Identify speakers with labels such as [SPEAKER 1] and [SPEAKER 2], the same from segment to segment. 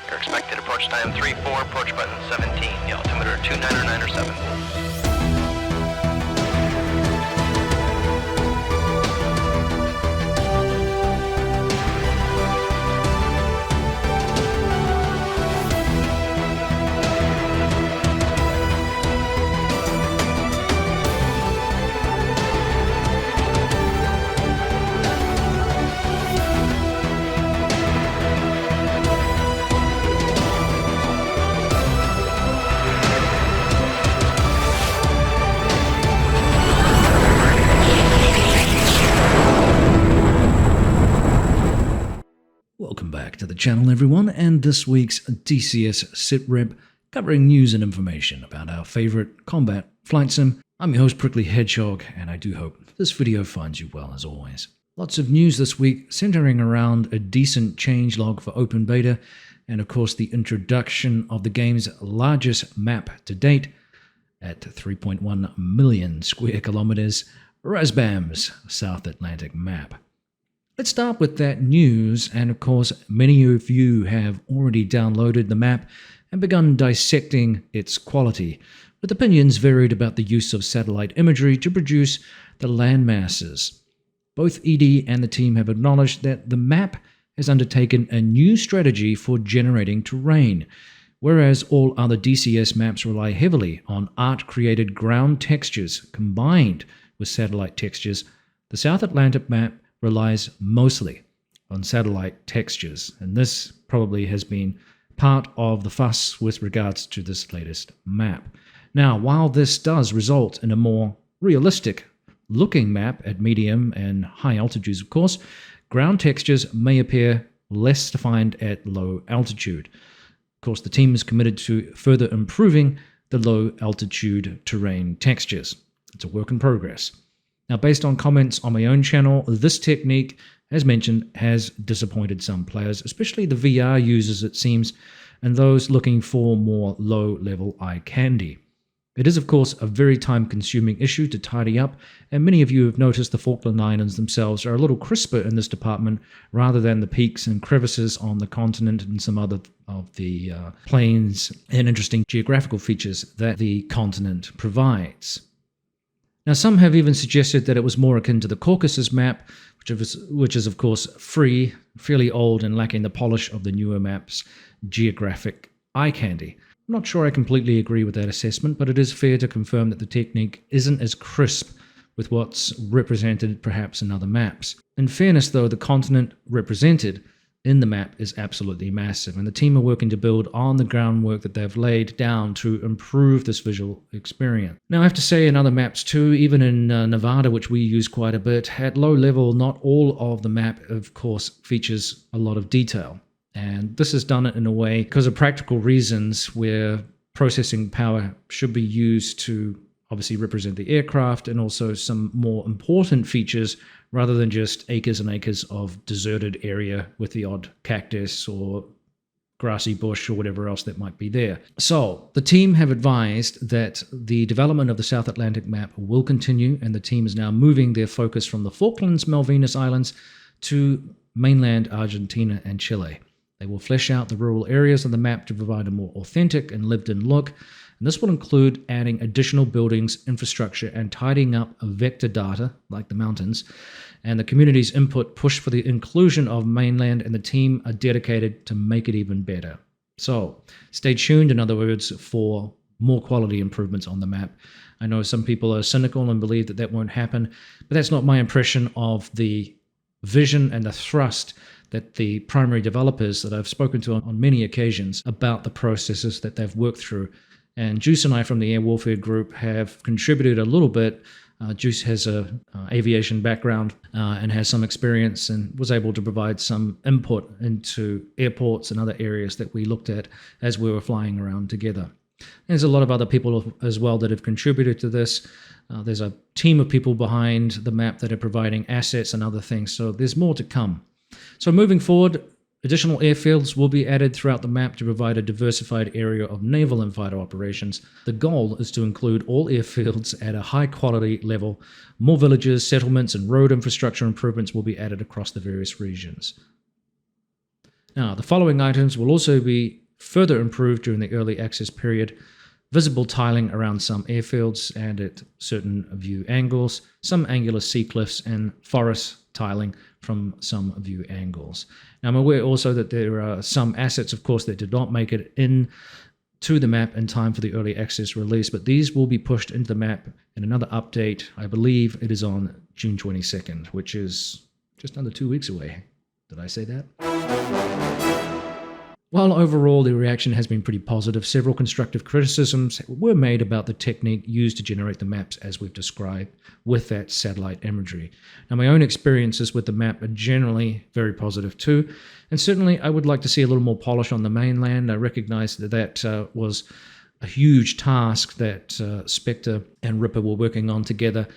[SPEAKER 1] Your expected approach time 3-4, approach button 17, the altimeter 2997.
[SPEAKER 2] Welcome back to the channel, everyone, and this week's DCS SitRep covering news and information about our favorite combat flight sim. I'm your host, Prickly Hedgehog, and I do hope this video finds you well as always. Lots of news this week centering around a decent changelog for open beta, and of course the introduction of the game's largest map to date at 3.1 million square kilometers, RAZBAM's South Atlantic map. Let's start with that news, and of course many of you have already downloaded the map and begun dissecting its quality, with opinions varied about the use of satellite imagery to produce the landmasses. Both ED and the team have acknowledged that the map has undertaken a new strategy for generating terrain. Whereas all other DCS maps rely heavily on art-created ground textures combined with satellite textures, the South Atlantic map relies mostly on satellite textures, and this probably has been part of the fuss with regards to this latest map. Now, while this does result in a more realistic looking map at medium and high altitudes, of course, ground textures may appear less defined at low altitude. Of course, the team is committed to further improving the low altitude terrain textures. It's a work in progress. Now, based on comments on my own channel, this technique, as mentioned, has disappointed some players, especially the VR users, it seems, and those looking for more low-level eye candy. It is, of course, a very time-consuming issue to tidy up, and many of you have noticed the Falkland Islands themselves are a little crisper in this department, rather than the peaks and crevices on the continent and some other of the plains and interesting geographical features that the continent provides. Now, some have even suggested that it was more akin to the Caucasus map, which is of course free, fairly old, and lacking the polish of the newer maps' geographic eye candy. I'm not sure I completely agree with that assessment, but it is fair to confirm that the technique isn't as crisp with what's represented perhaps in other maps. In fairness, though, the continent represented in the map is absolutely massive, and the team are working to build on the groundwork that they've laid down to improve this visual experience. Now, I have to say, in other maps too, even in Nevada, which we use quite a bit, at low level, not all of the map, of course, features a lot of detail. And this is done in a way because of practical reasons where processing power should be used to obviously represent the aircraft and also some more important features rather than just acres and acres of deserted area with the odd cactus or grassy bush or whatever else that might be there. So the team have advised that the development of the South Atlantic map will continue, and the team is now moving their focus from the Falklands, Malvinas Islands to mainland Argentina and Chile. They will flesh out the rural areas of the map to provide a more authentic and lived-in look, and this will include adding additional buildings, infrastructure, and tidying up vector data, like the mountains, and the community's input push for the inclusion of mainland, and the team are dedicated to make it even better. So, stay tuned, in other words, for more quality improvements on the map. I know some people are cynical and believe that that won't happen, but that's not my impression of the vision and the thrust that the primary developers that I've spoken to on many occasions about the processes that they've worked through. And Juice and I from the Air Warfare Group have contributed a little bit. Juice has a aviation background and has some experience and was able to provide some input into airports and other areas that we looked at as we were flying around together. There's a lot of other people as well that have contributed to this. There's a team of people behind the map that are providing assets and other things, so there's more to come. So moving forward, additional airfields will be added throughout the map to provide a diversified area of naval and fighter operations. The goal is to include all airfields at a high quality level. More villages, settlements, and road infrastructure improvements will be added across the various regions. Now, the following items will also be further improved during the early access period. Visible tiling around some airfields and at certain view angles, some angular sea cliffs, and forest tiling from some view angles. Now, I'm aware also that there are some assets, of course, that did not make it in to the map in time for the early access release, but these will be pushed into the map in another update. I believe it is on June 22nd, which is just under 2 weeks away. Did I say that? While overall the reaction has been pretty positive, several constructive criticisms were made about the technique used to generate the maps as we've described with that satellite imagery. Now, my own experiences with the map are generally very positive too, and certainly I would like to see a little more polish on the mainland. I recognize that was a huge task that Spectre and Ripper were working on together,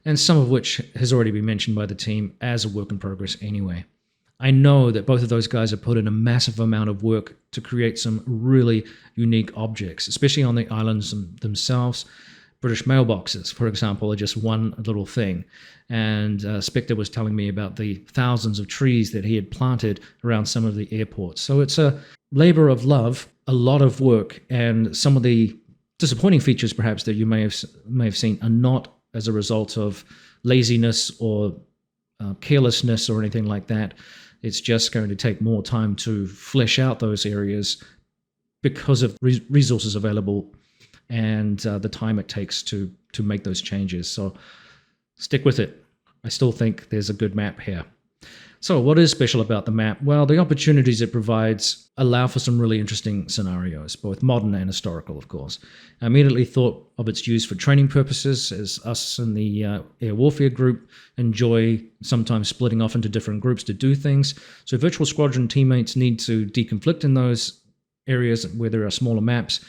[SPEAKER 2] and some of which has already been mentioned by the team as a work in progress anyway. I know that both of those guys have put in a massive amount of work to create some really unique objects, especially on the islands themselves. British mailboxes, for example, are just one little thing. And Spectre was telling me about the thousands of trees that he had planted around some of the airports. So it's a labor of love, a lot of work, and some of the disappointing features perhaps that you may have seen are not as a result of laziness or carelessness or anything like that. It's just going to take more time to flesh out those areas because of resources available and the time it takes to make those changes. So stick with it. I still think there's a good map here. So what is special about the map? Well, the opportunities it provides allow for some really interesting scenarios, both modern and historical, of course. I immediately thought of its use for training purposes, as us in the air warfare group enjoy sometimes splitting off into different groups to do things. So virtual squadron teammates need to deconflict in those areas where there are smaller maps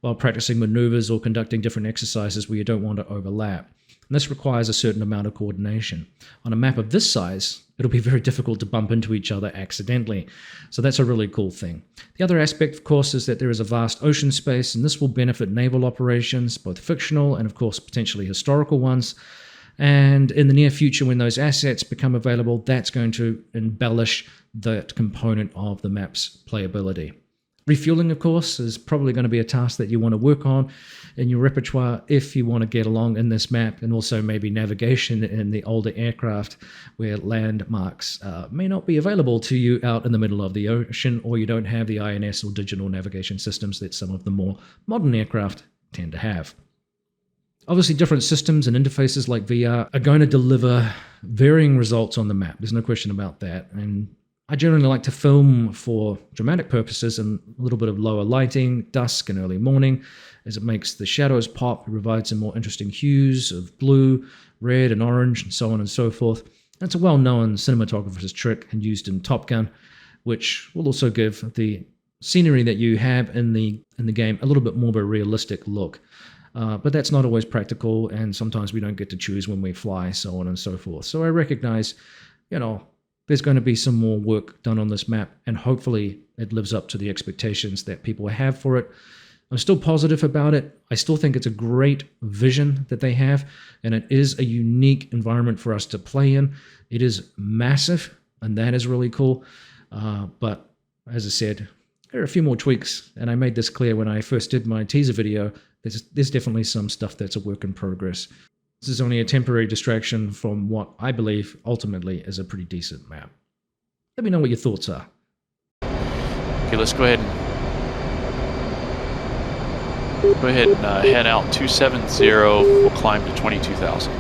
[SPEAKER 2] while practicing maneuvers or conducting different exercises where you don't want to overlap. And this requires a certain amount of coordination. On a map of this size, it'll be very difficult to bump into each other accidentally. So that's a really cool thing. The other aspect, of course, is that there is a vast ocean space, and this will benefit naval operations, both fictional and, of course, potentially historical ones. And in the near future, when those assets become available, that's going to embellish that component of the map's playability. Refueling, of course, is probably going to be a task that you want to work on in your repertoire if you want to get along in this map, and also maybe navigation in the older aircraft where landmarks may not be available to you out in the middle of the ocean, or you don't have the INS or digital navigation systems that some of the more modern aircraft tend to have. Obviously, different systems and interfaces like VR are going to deliver varying results on the map. There's no question about that. And I generally like to film for dramatic purposes and a little bit of lower lighting, dusk and early morning, as it makes the shadows pop, provides some more interesting hues of blue, red and orange, and so on and so forth. That's a well-known cinematographer's trick and used in Top Gun, which will also give the scenery that you have in the game a little bit more of a realistic look. But that's not always practical, and sometimes we don't get to choose when we fly, so on and so forth. So I recognize, there's going to be some more work done on this map, and hopefully it lives up to the expectations that people have for it. I'm still positive about it. I still think it's a great vision that they have, and it is a unique environment for us to play in. It is massive, and that is really cool. But as I said, there are a few more tweaks, and I made this clear when I first did my teaser video. There's definitely some stuff that's a work in progress. This is only a temporary distraction from what I believe ultimately is a pretty decent map. Let me know what your thoughts are.
[SPEAKER 3] Okay, let's go ahead and head out 270. We'll climb to 22,000.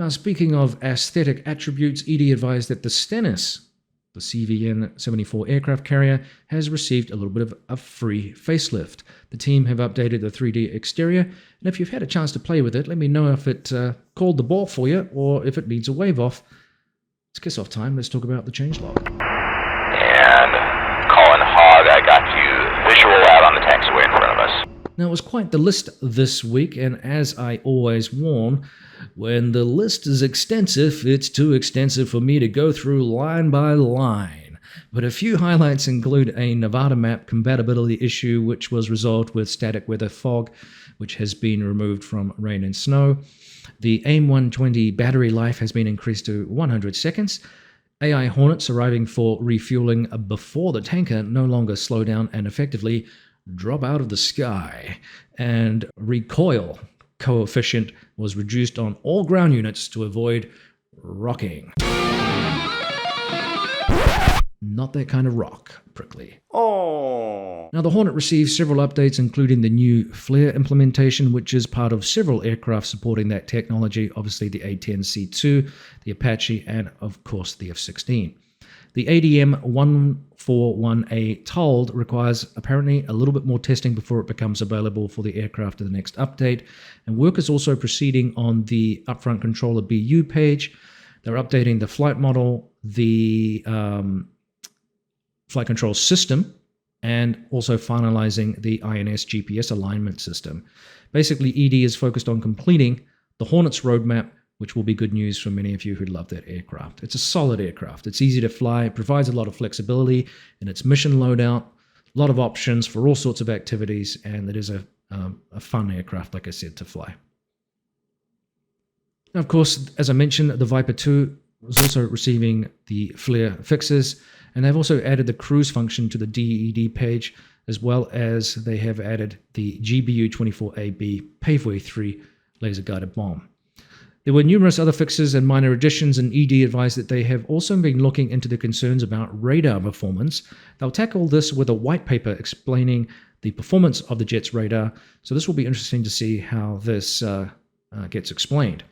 [SPEAKER 2] Speaking of aesthetic attributes, Edie advised that the Stennis, the CVN-74 aircraft carrier, has received a little bit of a free facelift. The team have updated the 3D exterior, and if you've had a chance to play with it, let me know if it called the ball for you or if it needs a wave off. It's kiss off time. Let's talk about the changelog.
[SPEAKER 1] And Colin Hogg, I got you visual out on the taxiway in front of us.
[SPEAKER 2] Now, it was quite the list this week, and as I always warn, when the list is extensive, it's too extensive for me to go through line by line. But a few highlights include a Nevada map compatibility issue, which was resolved with static weather fog, which has been removed from rain and snow. The AIM 120 battery life has been increased to 100 seconds. AI Hornets arriving for refueling before the tanker no longer slow down and effectively drop out of the sky. And recoil coefficient was reduced on all ground units to avoid rocking. Not that kind of rock, Prickly.
[SPEAKER 4] Oh.
[SPEAKER 2] Now, the Hornet received several updates, including the new FLIR implementation, which is part of several aircraft supporting that technology, obviously the A-10C2, the Apache, and of course the F-16. The ADM 141A TOLD requires apparently a little bit more testing before it becomes available for the aircraft in the next update, and work is also proceeding on the upfront controller BU page. They're updating the flight model, the flight control system, and also finalizing the INS GPS alignment system. Basically, ED is focused on completing the Hornets roadmap, which will be good news for many of you who love that aircraft. It's a solid aircraft. It's easy to fly. It provides a lot of flexibility in its mission loadout, a lot of options for all sorts of activities, and it is a fun aircraft, like I said, to fly. Now, of course, as I mentioned, the Viper 2 was also receiving the FLIR fixes, and they've also added the cruise function to the DED page, as well as they have added the GBU-24AB Paveway 3 laser-guided bomb. There were numerous other fixes and minor additions, and ED advised that they have also been looking into the concerns about radar performance. They'll tackle this with a white paper explaining the performance of the jet's radar, so this will be interesting to see how this gets explained.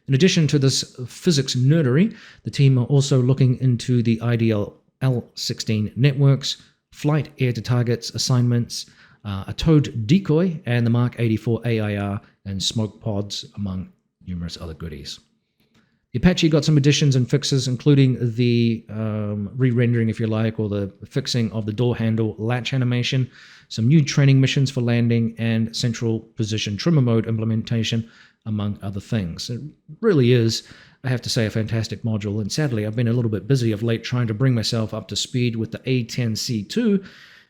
[SPEAKER 2] In addition to this physics nerdery, the team are also looking into the IDL L16 networks, flight air-to-targets assignments, a towed decoy, and the Mark 84 AIR and smoke pods, among numerous other goodies. The Apache got some additions and fixes, including the re-rendering, if you like, or the fixing of the door handle latch animation, some new training missions for landing, and central position trimmer mode implementation, among other things. It really is, I have to say, a fantastic module, and sadly I've been a little bit busy of late trying to bring myself up to speed with the A-10C2,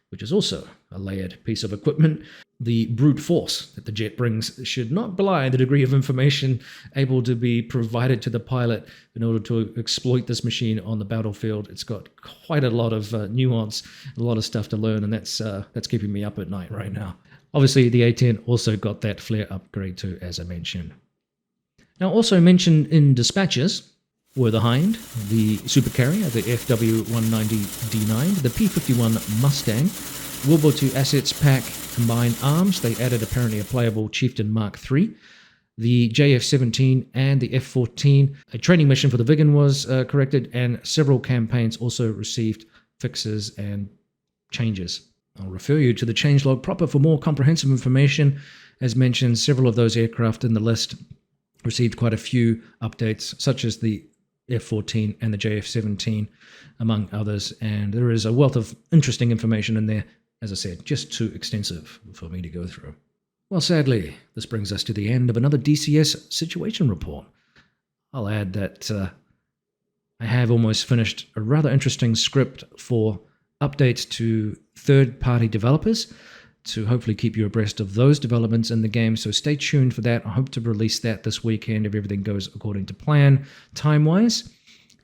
[SPEAKER 2] which is also a layered piece of equipment. The brute force that the jet brings should not belie the degree of information able to be provided to the pilot in order to exploit this machine on the battlefield. It's got quite a lot of nuance, a lot of stuff to learn, and that's keeping me up at night right now. Obviously, the A-10 also got that FLIR upgrade too, as I mentioned. Now, also mentioned in dispatches were the Hind, the supercarrier, the FW-190D9, the P-51 Mustang, World War II assets pack, combined arms. They added apparently a playable Chieftain Mark III, the JF-17 and the F-14. A training mission for the Viggen was corrected, and several campaigns also received fixes and changes. I'll refer you to the changelog proper for more comprehensive information. As mentioned, several of those aircraft in the list received quite a few updates, such as the F-14 and the JF-17, among others, and there is a wealth of interesting information in there, as I said, just too extensive for me to go through. Well, sadly, this brings us to the end of another DCS situation report. I'll add that I have almost finished a rather interesting script for updates to third-party developers to hopefully keep you abreast of those developments in the game, so stay tuned for that. I hope to release that this weekend if everything goes according to plan, time-wise.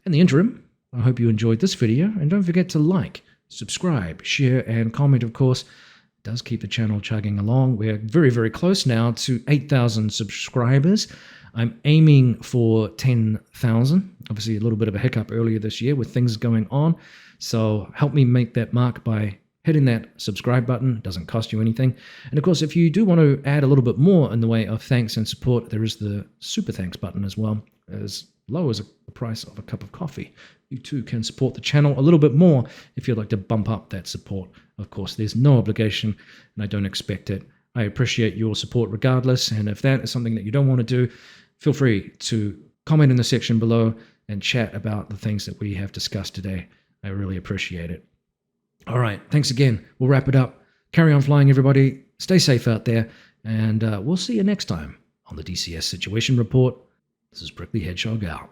[SPEAKER 2] In the interim, I hope you enjoyed this video, and don't forget to like, subscribe, share, and comment, of course. It does keep the channel chugging along. We're very, very close now to 8,000 subscribers. I'm aiming for 10,000. Obviously, a little bit of a hiccup earlier this year with things going on. So help me make that mark by hitting that subscribe button. It doesn't cost you anything. And of course, if you do want to add a little bit more in the way of thanks and support, there is the super thanks button as well. As low as the price of a cup of coffee, you too can support the channel a little bit more if you'd like to bump up that support. Of course, there's no obligation, and I don't expect it. I appreciate your support regardless, and if that is something that you don't want to do, feel free to comment in the section below and chat about the things that we have discussed today. I really appreciate it. All right, thanks again. We'll wrap it up. Carry on flying, everybody. Stay safe out there, and we'll see you next time on the DCS Situation Report. This is Prickly Hedgehog out.